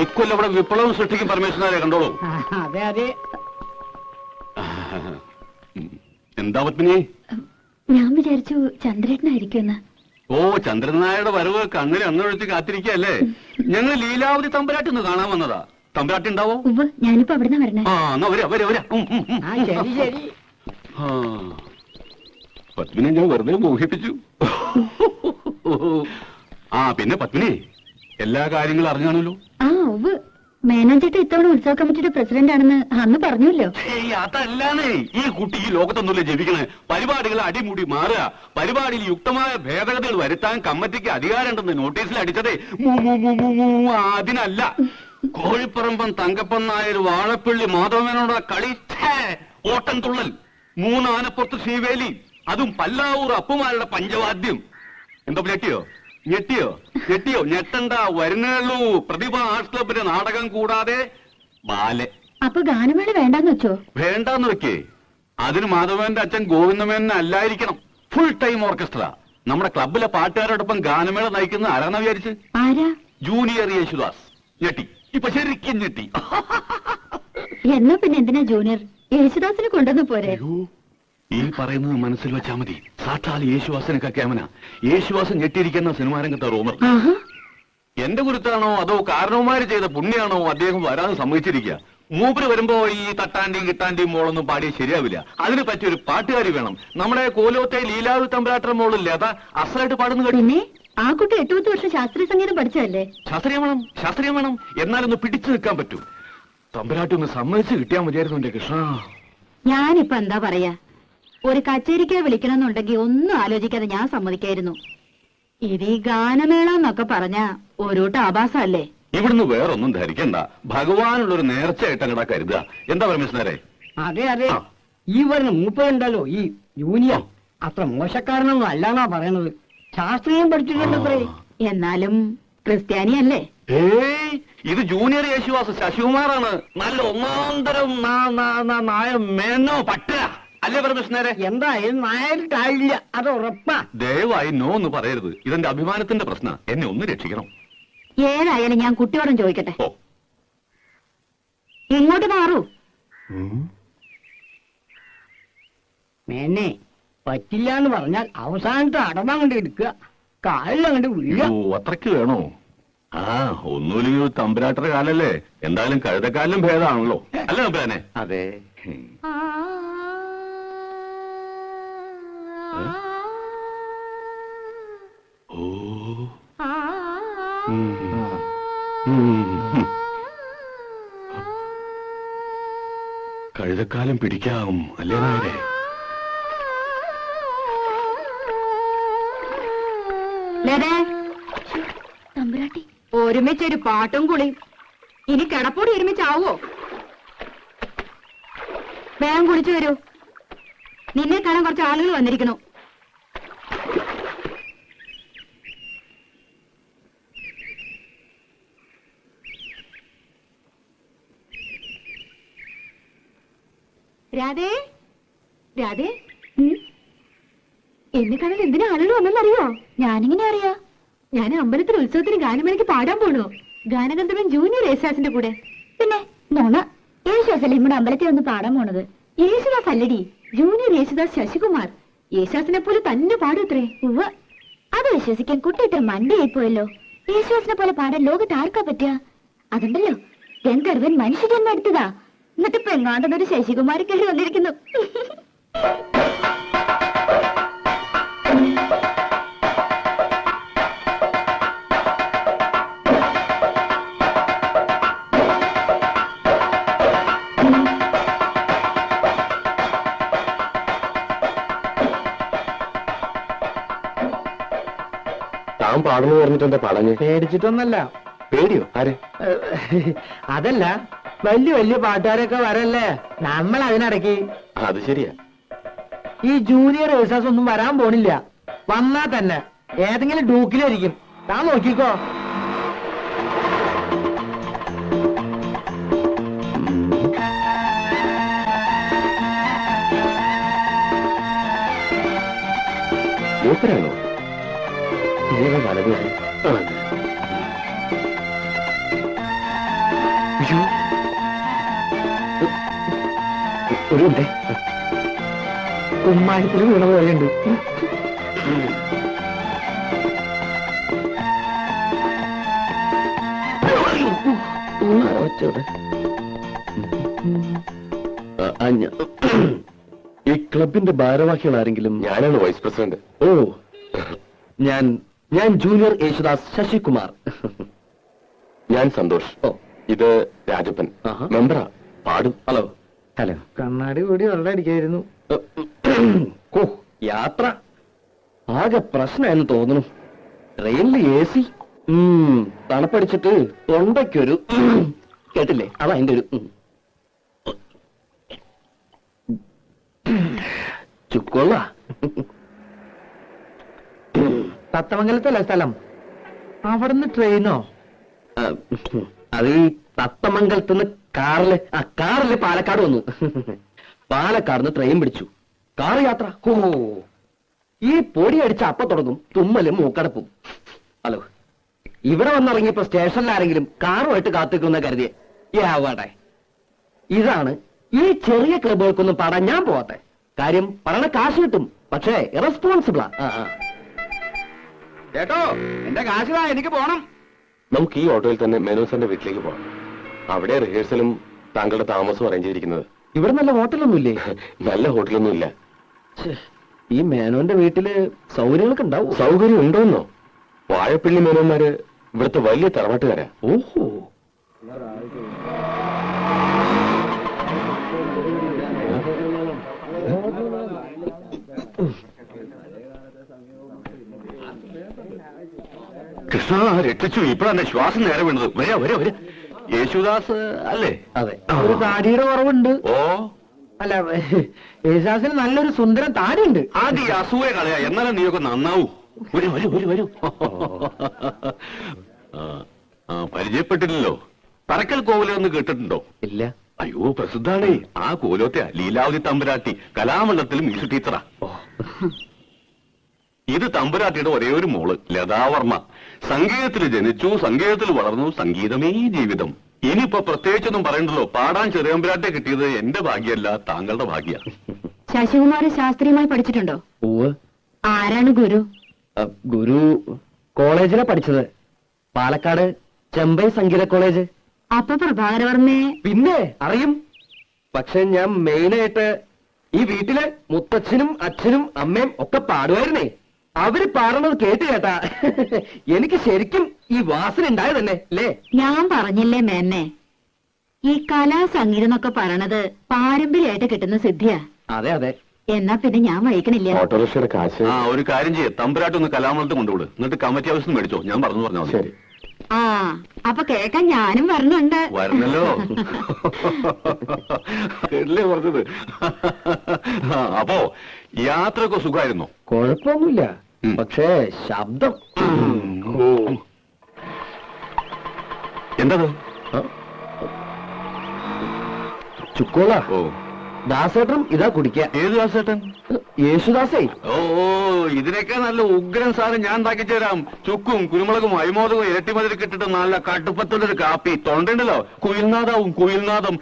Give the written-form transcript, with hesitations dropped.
ഇക്കൊല്ലം ഇവിടെ വിപ്ലവം സൃഷ്ടിക്കും പരമേശ്വരനെ കണ്ടോളൂ. അതെ അതെ. എന്താ പത്മിനി? ഞാൻ വിചാരിച്ചു ചന്ദ്രേട്ടനായിരിക്കുമെന്ന്. ഓ, ചന്ദ്രനായുടെ വരവ് കണ്ണിൽ അന്നൊഴിച്ച് കാത്തിരിക്കല്ലേ? ഞങ്ങൾ ലീലാവതി തമ്പുരാട്ടിന്ന് കാണാൻ വന്നതാ. തമ്പുരാട്ടി ഉണ്ടാവോ? ഞാനിപ്പോ അവിടുന്ന് വരണേ. ആ, എന്നാ വരാ വരാ വരാ. ശരി ശരി. പത്മിനെ ഞാൻ വെറുതെ മോഹിപ്പിച്ചു. ആ, പിന്നെ പത്മിനി എല്ലാ കാര്യങ്ങളും അറിഞ്ഞാണല്ലോ. ആ, മേനോൻ ചേട്ടൻ ഇത്തവണ ഉത്സവ കമ്മിറ്റിയുടെ പ്രസിഡന്റ് ആണെന്ന് അന്ന് പറഞ്ഞല്ലോ. അതല്ലാന്നേ, ഈ കുട്ടി ഈ ലോകത്തൊന്നുമില്ല ജപിക്കണേ. പരിപാടികൾ അടിമുടി മാറുക, പരിപാടിയിൽ യുക്തമായ ഭേദഗതികൾ വരുത്താൻ കമ്മിറ്റിക്ക് അധികാരമുണ്ടെന്ന് നോട്ടീസിൽ അടിച്ചതേ അതിനല്ല. കോഴിപ്പറമ്പൻ തങ്കപ്പൻ നായർ വാഴപ്പള്ളി മാധവനോട് കളി, ഓട്ടം തുള്ളൽ, 3 ആനപ്പുറത്ത് ശ്രീവേലി, അതും പല്ലാവൂർ അപ്പുമാരുടെ പഞ്ചവാദ്യം. എന്താ ഞെട്ടിയോ? ഞെട്ടിയോ? ഞെട്ടിയോ? ഞെട്ടണ്ട, വരുന്നുള്ളൂ. പ്രതിഭ ആർട്സ് ക്ലബിന്റെ നാടകം കൂടാതെ ബാലെ. അപ്പൊ ഗാനമേള വേണ്ടാന്ന് വെച്ചോ? വേണ്ടാന്ന് വെക്കേ. അതിന് മാധവന്റെ അച്ഛൻ ഗോവിന്ദമേനൻ അല്ലായിരിക്കണം. Full time orchestra. നമ്മുടെ ക്ലബിലെ പാട്ടുകാരോടൊപ്പം ഗാനമേള നയിക്കുന്ന ആരാന്ന് വിചാരിച്ച്? ആരാ? ജൂനിയർ യേശുദാസ്. ഞെട്ടി, ഇപ്പൊ ശരിക്കും ഞെട്ടി. എന്നാ പിന്നെ എന്തിനാ ജൂനിയർ? യേശുദാസിനെ കൊണ്ടുവന്ന് പോരെ? ഈ പറയുന്നത് മനസ്സിൽ വെച്ചാ മതി. സാക്ഷാൽ യേശുദാസിനൊക്കെ ക്യാമന. യേശുദാസൻ ഞെട്ടിയിരിക്കുന്ന സിനിമാ രംഗത്തെ റോമർ. എന്റെ ഗുരുത്താണോ അതോ കാരണവന്മാര് ചെയ്ത പുണ്യാണോ അദ്ദേഹം വരാതെ സമ്മതിച്ചിരിക്കുക? മൂപ്പര് വരുമ്പോ ഈ തട്ടാന്റെയും കിട്ടാന്റെയും മോളൊന്നും പാടിയ ശരിയാവില്ല. അതിന് പറ്റിയൊരു പാട്ടുകാരി വേണം. നമ്മുടെ കോലോത്തെ ലീലാവതി തമ്പുരാട്ട മോളില്ലേ, അതാ അസലായിട്ട് പാടുന്ന കേട്ടു. പിന്നെ ആ കുട്ടി 8-10 വർഷം ശാസ്ത്രീയ സംഗീതം പഠിച്ചതല്ലേ? ശാസ്ത്രീയം വേണം. എന്നാലൊന്ന് പിടിച്ചു നിൽക്കാൻ പറ്റൂ. തമ്പുരാട്ടി ഒന്ന് സമ്മതിച്ച് കിട്ടിയാൽ മതിയായിരുന്നു എന്റെ കൃഷ്ണ. ഞാനിപ്പോ എന്താ പറയാ, ഒരു കച്ചേരിക്ക് വിളിക്കണമെന്നുണ്ടെങ്കിൽ ഒന്നും ആലോചിക്കാതെ ഞാൻ സമ്മതിക്കായിരുന്നു. ഇത് ഈ ഗാനമേള എന്നൊക്കെ പറഞ്ഞ ഓരോട്ട് ആഭാസല്ലേ? ഇവിടുന്ന് വേറൊന്നും ധരിക്കണ്ട. ഭഗവാനുള്ളൊരു നേർച്ചയായിട്ട് അങ്ങടാ കരുതുക. എന്താ പരമേശ്വരേ? അതെ അതെ. ഈ വരുന്ന മൂപ്പരുണ്ടല്ലോ, ഈ ജൂനിയർ, അത്ര മോശക്കാരനൊന്നും അല്ലാന്നാ പറയണത്. ശാസ്ത്രീയം പഠിച്ചിട്ടുണ്ടത്രേ. എന്നാലും ക്രിസ്ത്യാനിയല്ലേ? ഏയ്, ഇത് ജൂനിയർ യേശുദാസ് ശശികുമാറാണ്. നല്ല ഒന്നാന്തരം നായ മേനോ പട്ട അല്ലേ പരമേശ്വരേ? എന്തായാലും നായരിട്ടായില്ല, അത് ഉറപ്പാ. ദയവായി നോ എന്ന് പറയരുത്. ഇതെന്റെ അഭിമാനത്തിന്റെ പ്രശ്നം. എന്നെ ഒന്ന് രക്ഷിക്കണം. ഏതായാലും ഞാൻ കുട്ടിയോടും ചോദിക്കട്ടെ. ഓ, ഇങ്ങോട്ട് മാറൂ. മേനെ പറ്റില്ല എന്ന് പറഞ്ഞാൽ അവസാനത്തെ അടവങ്ങോട്ട് എടുക്കുക, കാലിലങ്ങോട്ട് വീഴുക. അത്രയ്ക്ക് വേണോ? ആ, ഒന്നുമില്ലെങ്കിൽ തമ്പുരാട്ടറെ കാലല്ലേ. എന്തായാലും കഴുതക്കാലിലും ഭേദമാണല്ലോ അല്ലേ തമ്പുരാനെ? അതെ. കഴുതക്കാലം പിടിക്കാം അല്ലേ നായരെ? തമ്പുരാട്ടി, ഒരുമിച്ചൊരു പാട്ടും കുളിയും. ഇനി കിടപ്പോടി ഒരുമിച്ചാവോ? വേഗം കുളിച്ചു വരൂ. നിന്നെ കാണാൻ കുറച്ച് ആളുകൾ വന്നിരിക്കുന്നു. രാധേ, രാധേ, എന്നെ കാണാൻ എന്തിനാ ആളുകൾ വന്നെന്നറിയോ? ഞാനിങ്ങനെ അറിയാ? ഞാൻ അമ്പലത്തിൽ ഉത്സവത്തിന് ഗാനമേളയ്ക്ക് പാടാൻ പോണു. ഗാനഗന്ധർവൻ ജൂനിയർ യേശുദാസിന്റെ കൂടെ. പിന്നെ നോണ, യേശുദാസല്ലേ നമ്മുടെ അമ്പലത്തിൽ വന്ന് പാടാൻ പോണത്? യേശുദാസ് അല്ലടി, ജൂനിയർ യേശുദാസ് ശശികുമാർ. യേശുദാസിനെ പോലെ തന്നെ പാടത്രേ. അത് വിശ്വസിക്കാൻ കുട്ടി ഇത്ര മണ്ടയായി പോയല്ലോ. യേശുദാസിനെ പോലെ പാടാൻ ലോകത്ത് ആർക്കാ പറ്റുക? അതുണ്ടല്ലോ, ഗന്ധർവൻ മനുഷ്യജന്മം എടുത്തതാ. എന്നിട്ടിപ്പോ എങ്ങാണ്ടെന്നൊരു ശശികുമാരി കയറി വന്നിരിക്കുന്നു. താൻ പാടുന്നു പറഞ്ഞിട്ടെന്താ പാടാഞ്ഞ്? പേടിച്ചിട്ടൊന്നല്ല. പേടിയോ? ആരെ? അതല്ല, വലിയ വലിയ പാട്ടുകാരൊക്കെ വരല്ലേ, നമ്മൾ അതിനിടയ്ക്ക്. അത് ശരിയാ. ഈ ജൂനിയർ യേശുദാസ് ഒന്നും വരാൻ പോണില്ല. വന്നാ തന്നെ ഏതെങ്കിലും ഡൂക്കിലായിരിക്കും. താൻ നോക്കിക്കോ. മൂപ്പരാണോ? ഒരു ഉണ്ടേ കുമ്മായത്തിൽ വീണ പോലെയുണ്ട്. ഈ ക്ലബിന്റെ ഭാരവാഹികൾ ആരെങ്കിലും? ഞാനാണ് വൈസ് പ്രസിഡന്റ്. ഓ, ഞാൻ ജൂനിയർ യേശുദാസ് ശശികുമാർ. ഞാൻ സന്തോഷ്. ഓ, ഇത് രാജപ്പൻ, മെമ്പറാ, പാടും. ഹലോ. ഹലോ. കണ്ണാടി കൂടി വെള്ളം അടിക്കായിരുന്നു. ഓ, യാത്ര ആകെ പ്രശ്നമായെന്ന് തോന്നുന്നു. ട്രെയിനിൽ AC, തണുപ്പടിച്ചിട്ട് തൊണ്ടയ്ക്കൊരു കേട്ടില്ലേ, അതാ എന്റെ ഒരു ചുക്കൊള്ള. തത്തമംഗലത്തല്ല സ്ഥലം, അവിടുന്ന് ട്രെയിനോ? അത് തത്തമംഗലത്തുനിന്ന് കാറില് പാലക്കാട് വന്നു. പാലക്കാട് ട്രെയിൻ പിടിച്ചു. കാർ യാത്ര. ഓ, ഈ പൊടി അടിച്ച അപ്പ തുടങ്ങും തുമ്മലും മൂക്കടപ്പും. ഹലോ, ഇവിടെ വന്നിറങ്ങിയപ്പോ സ്റ്റേഷനിൽ ആരെങ്കിലും കാറുമായിട്ട് കാത്തിക്കുന്ന കരുതിയെ യാവട്ടെ. ഇതാണ് ഈ ചെറിയ ക്ലബുകൾക്കൊന്നും പാടാൻ ഞാൻ പോവാത്തെ. കാര്യം പറയണ കാശ് കിട്ടും, പക്ഷേ ഇറസ്പോൺസിബിളാ. കേട്ടോ, എന്റെ കാശിതാ, എനിക്ക് പോണം. നമുക്ക് ഈ ഓട്ടോയിൽ തന്നെ മേനോസന്റെ വീട്ടിലേക്ക് പോകാം. അവിടെ റിഹേഴ്സലും താങ്കളുടെ താമസവും അറേഞ്ച് ചെയ്തിരിക്കുന്നത്. ഇവിടെ നല്ല ഹോട്ടലൊന്നുമില്ലേ? നല്ല ഹോട്ടലൊന്നുമില്ല. ഈ മേനോന്റെ വീട്ടില് സൗകര്യങ്ങളൊക്കെ ഉണ്ടാവും. സൗകര്യം ഉണ്ടോന്നോ? വാഴപ്പള്ളി മേനോന്മാര് ഇവിടുത്തെ വലിയ തറവാട്ടുകാരാ. ഓഹോ. കൃഷ്ണ, രക്ഷിച്ചു. ഇപ്പഴാണ് ശ്വാസം നേരെ വീണത്. വരെ യേശുദാസ് അല്ലേ? അതെ. ഒരു താടിയുടെ കുറവുണ്ട്. ഓ, അല്ല, യേശുദാസിന് നല്ലൊരു സുന്ദരം താടിയുണ്ട്. ആദ്യം ഈ അസൂയ കളയാ, എന്നാലും നീയൊക്കെ നന്നാവൂ. വരൂ. പരിചയപ്പെട്ടില്ലല്ലോ. പറക്കൽ കോവിലെന്ന് കേട്ടിട്ടുണ്ടോ? ഇല്ല. അയ്യോ, പ്രസിദ്ധാണേ. ആ കോലോത്തെ ലീലാവതി തമ്പുരാട്ടി, കലാമണ്ഡലത്തിൽ മ്യൂസിക് ടീച്ചറാ. ഇത് തമ്പുരാട്ടിയുടെ ഒരേ ഒരു മോള് ലതാവർമ്മ. സംഗീതത്തിൽ ജനിച്ചു, സംഗീതത്തിൽ വളർന്നു, സംഗീതമേ ജീവിതം. ഇനിയിപ്പോ പ്രത്യേകിച്ചൊന്നും പറയണ്ടല്ലോ. പാടാൻ ചെറിയമ്പുരാട്ടെ കിട്ടിയത് എന്റെ ഭാഗ്യമല്ല, താങ്കളുടെ ഭാഗ്യ. ശശികുമാർ ശാസ്ത്രീയമായി പഠിച്ചിട്ടുണ്ടോ? ആരാണ് ഗുരു? ഗുരു കോളേജിലാ പഠിച്ചത്. പാലക്കാട് ചെമ്പൈ സംഗീത കോളേജ്. അപ്പൊ പ്രഭാകരവർമ്മയെ പിന്നെ അറിയും. പക്ഷെ ഞാൻ മെയിനായിട്ട് ഈ വീട്ടിലെ മുത്തച്ഛനും അച്ഛനും അമ്മയും ഒക്കെ പാടുമായിരുന്നേ. അവര് പാടുന്നത് കേട്ടാ എനിക്ക് ശരിക്കും ഈ വാസന ഉണ്ടായത് തന്നെ അല്ലേ? ഞാൻ പറഞ്ഞില്ലേ മേന്നെ, ഈ കലാ സംഗീതം എന്നൊക്കെ പറയണത് പാരമ്പര്യമായിട്ട് കിട്ടുന്ന സിദ്ധിയാ. അതെ അതെ. എന്നാ പിന്നെ ഞാൻ വഹിക്കണില്ല. ഓട്ടോറിക്ഷയുടെ കാശ്. ഒരു കാര്യം ചെയ്യേ, തമ്പുരാട്ടൊന്ന് കലാമണ്ഡലത്തിൽ കൊണ്ടുവിട്. എന്നിട്ട് കമ്മിറ്റി ഹൗസിൽ മേടിച്ചോ. ഞാൻ പറഞ്ഞാൽ ശരി. ആ, അപ്പൊ കേൾക്കാൻ ഞാനും വരണുണ്ട്. വരണല്ലോ. കേട്ടില്ലേ പറഞ്ഞത്? അപ്പോ യാത്രയൊക്കെ സുഖമായിരുന്നോ? കുഴപ്പമൊന്നുമില്ല, പക്ഷേ ശബ്ദം. എന്തത്? ചുക്കോള. ഓ, ദാസേട്ടൻ ഇതാ കുടിക്കാൻ. ഏത് ദാസേട്ടൻ? യേശുദാസേ. ഓ, ഇതിനൊക്കെ നല്ല ഉഗ്രൻ സാധനം ഞാൻ ഉണ്ടാക്കി തരാം. ചുക്കും കുരുമുളകും അരിമോദകവും ഇരട്ടിമതിൽ കിട്ടിട്ട് നല്ല കടുപ്പത്തുള്ളൊരു കാപ്പി. തൊണ്ടല്ലോ കുയിൽനാദാവും. കുയിൽനാദം